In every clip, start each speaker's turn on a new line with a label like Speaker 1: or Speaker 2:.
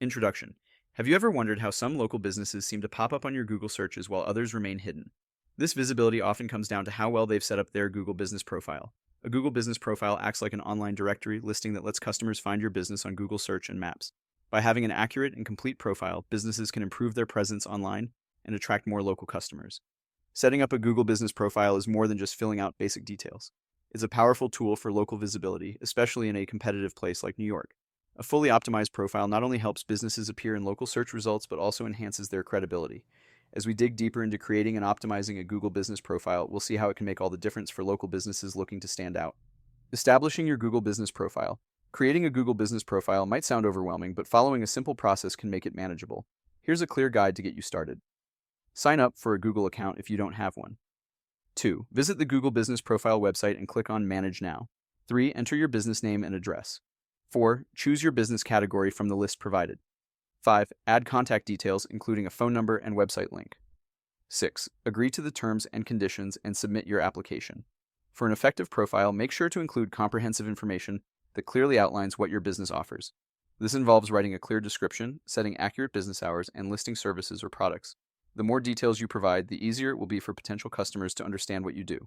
Speaker 1: Introduction. Have you ever wondered how some local businesses seem to pop up on your Google searches while others remain hidden? This visibility often comes down to how well they've set up their Google Business Profile. A Google Business Profile acts like an online directory listing that lets customers find your business on Google Search and Maps. By having an accurate and complete profile, businesses can improve their presence online and attract more local customers. Setting up a Google Business Profile is more than just filling out basic details. It's a powerful tool for local visibility, especially in a competitive place like New York. A fully optimized profile not only helps businesses appear in local search results, but also enhances their credibility. As we dig deeper into creating and optimizing a Google Business Profile, we'll see how it can make all the difference for local businesses looking to stand out. Establishing your Google Business Profile. Creating a Google Business Profile might sound overwhelming, but following a simple process can make it manageable. Here's a clear guide to get you started. Sign up for a Google account if you don't have one. 2. Visit the Google Business Profile website and click on Manage Now. 3. Enter your business name and address. 4. Choose your business category from the list provided. 5. Add contact details, including a phone number and website link. 6. Agree to the terms and conditions and submit your application. For an effective profile, make sure to include comprehensive information that clearly outlines what your business offers. This involves writing a clear description, setting accurate business hours, and listing services or products. The more details you provide, the easier it will be for potential customers to understand what you do.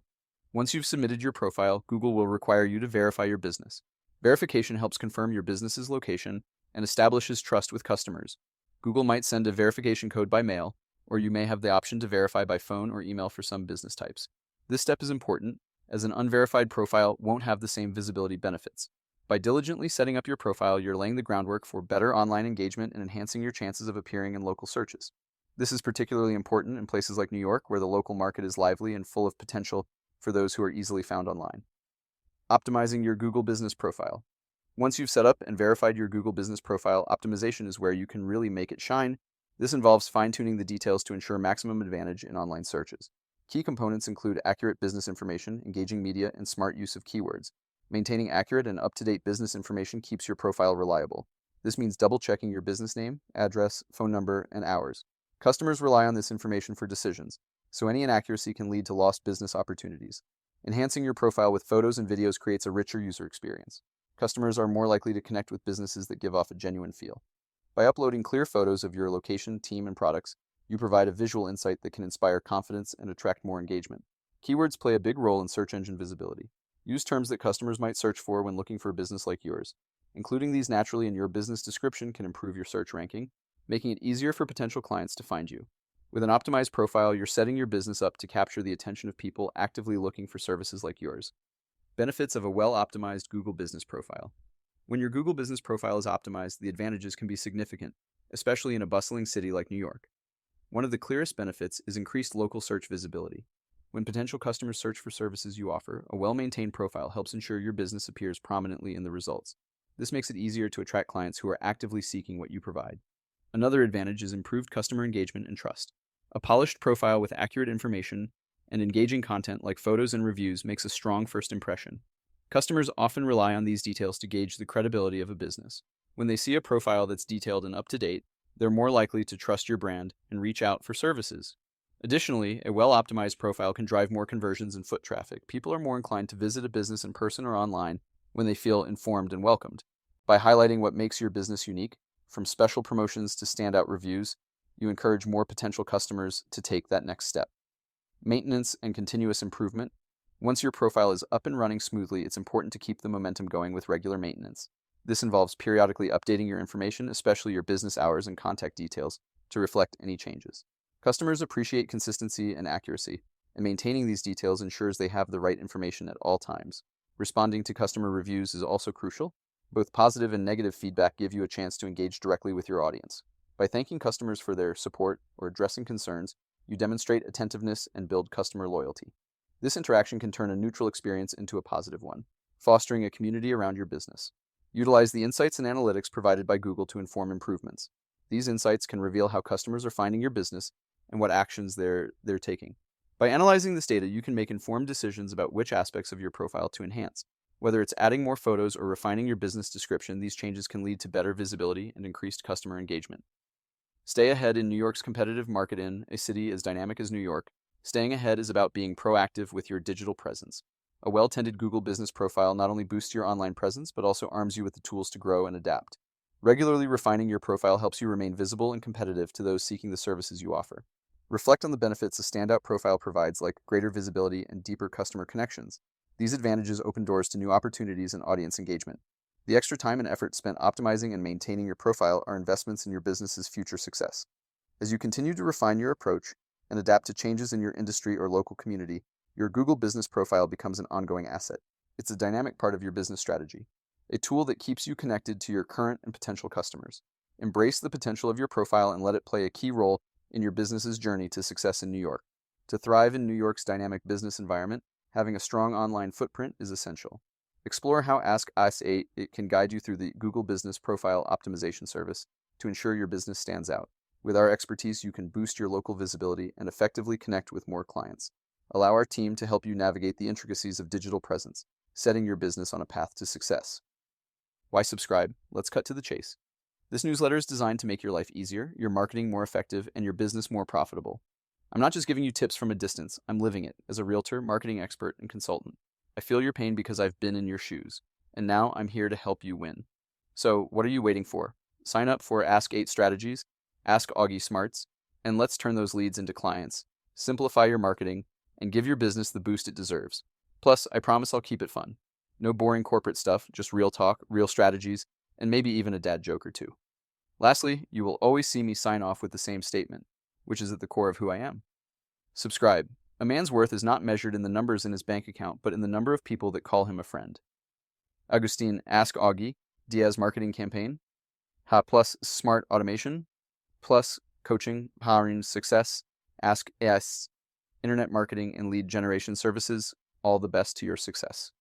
Speaker 1: Once you've submitted your profile, Google will require you to verify your business. Verification helps confirm your business's location and establishes trust with customers. Google might send a verification code by mail, or you may have the option to verify by phone or email for some business types. This step is important, as an unverified profile won't have the same visibility benefits. By diligently setting up your profile, you're laying the groundwork for better online engagement and enhancing your chances of appearing in local searches. This is particularly important in places like New York, where the local market is lively and full of potential for those who are easily found online. Optimizing your Google Business Profile. Once you've set up and verified your Google Business Profile, optimization is where you can really make it shine. This involves fine-tuning the details to ensure maximum advantage in online searches. Key components include accurate business information, engaging media, and smart use of keywords. Maintaining accurate and up-to-date business information keeps your profile reliable. This means double-checking your business name, address, phone number, and hours. Customers rely on this information for decisions, so any inaccuracy can lead to lost business opportunities. Enhancing your profile with photos and videos creates a richer user experience. Customers are more likely to connect with businesses that give off a genuine feel. By uploading clear photos of your location, team, and products, you provide a visual insight that can inspire confidence and attract more engagement. Keywords play a big role in search engine visibility. Use terms that customers might search for when looking for a business like yours. Including these naturally in your business description can improve your search ranking, making it easier for potential clients to find you. With an optimized profile, you're setting your business up to capture the attention of people actively looking for services like yours. Benefits of a well-optimized Google Business Profile. When your Google Business Profile is optimized, the advantages can be significant, especially in a bustling city like New York. One of the clearest benefits is increased local search visibility. When potential customers search for services you offer, a well-maintained profile helps ensure your business appears prominently in the results. This makes it easier to attract clients who are actively seeking what you provide. Another advantage is improved customer engagement and trust. A polished profile with accurate information and engaging content like photos and reviews makes a strong first impression. Customers often rely on these details to gauge the credibility of a business. When they see a profile that's detailed and up to date, they're more likely to trust your brand and reach out for services. Additionally, a well-optimized profile can drive more conversions and foot traffic. People are more inclined to visit a business in person or online when they feel informed and welcomed. By highlighting what makes your business unique, from special promotions to standout reviews, you encourage more potential customers to take that next step. Maintenance and continuous improvement. Once your profile is up and running smoothly, it's important to keep the momentum going with regular maintenance. This involves periodically updating your information, especially your business hours and contact details, to reflect any changes. Customers appreciate consistency and accuracy, and maintaining these details ensures they have the right information at all times. Responding to customer reviews is also crucial. Both positive and negative feedback give you a chance to engage directly with your audience. By thanking customers for their support or addressing concerns, you demonstrate attentiveness and build customer loyalty. This interaction can turn a neutral experience into a positive one, fostering a community around your business. Utilize the insights and analytics provided by Google to inform improvements. These insights can reveal how customers are finding your business and what actions they're taking. By analyzing this data, you can make informed decisions about which aspects of your profile to enhance. Whether it's adding more photos or refining your business description, these changes can lead to better visibility and increased customer engagement. Stay ahead in New York's competitive market. In a city as dynamic as New York, staying ahead is about being proactive with your digital presence. A well-tended Google Business Profile not only boosts your online presence, but also arms you with the tools to grow and adapt. Regularly refining your profile helps you remain visible and competitive to those seeking the services you offer. Reflect on the benefits a standout profile provides, like greater visibility and deeper customer connections. These advantages open doors to new opportunities and audience engagement. The extra time and effort spent optimizing and maintaining your profile are investments in your business's future success. As you continue to refine your approach and adapt to changes in your industry or local community, your Google Business Profile becomes an ongoing asset. It's a dynamic part of your business strategy, a tool that keeps you connected to your current and potential customers. Embrace the potential of your profile and let it play a key role in your business's journey to success in New York. To thrive in New York's dynamic business environment, having a strong online footprint is essential. Explore how Ask Us 8 it can guide you through the Google Business Profile Optimization service to ensure your business stands out. With our expertise, you can boost your local visibility and effectively connect with more clients. Allow our team to help you navigate the intricacies of digital presence, setting your business on a path to success. Why subscribe? Let's cut to the chase. This newsletter is designed to make your life easier, your marketing more effective, and your business more profitable. I'm not just giving you tips from a distance, I'm living it as a realtor, marketing expert, and consultant. I feel your pain because I've been in your shoes, and now I'm here to help you win. So, what are you waiting for? Sign up for Ask 8 Strategies, Ask Auggie Smarts, and let's turn those leads into clients. Simplify your marketing, and give your business the boost it deserves. Plus, I promise I'll keep it fun. No boring corporate stuff, just real talk, real strategies, and maybe even a dad joke or two. Lastly, you will always see me sign off with the same statement, which is at the core of who I am. Subscribe. A man's worth is not measured in the numbers in his bank account, but in the number of people that call him a friend. Agustin, Ask Auggie, Diaz Marketing Campaign, Ha plus Smart Automation, plus Coaching, Powering Success, Ask S, Internet Marketing and Lead Generation Services, all the best to your success.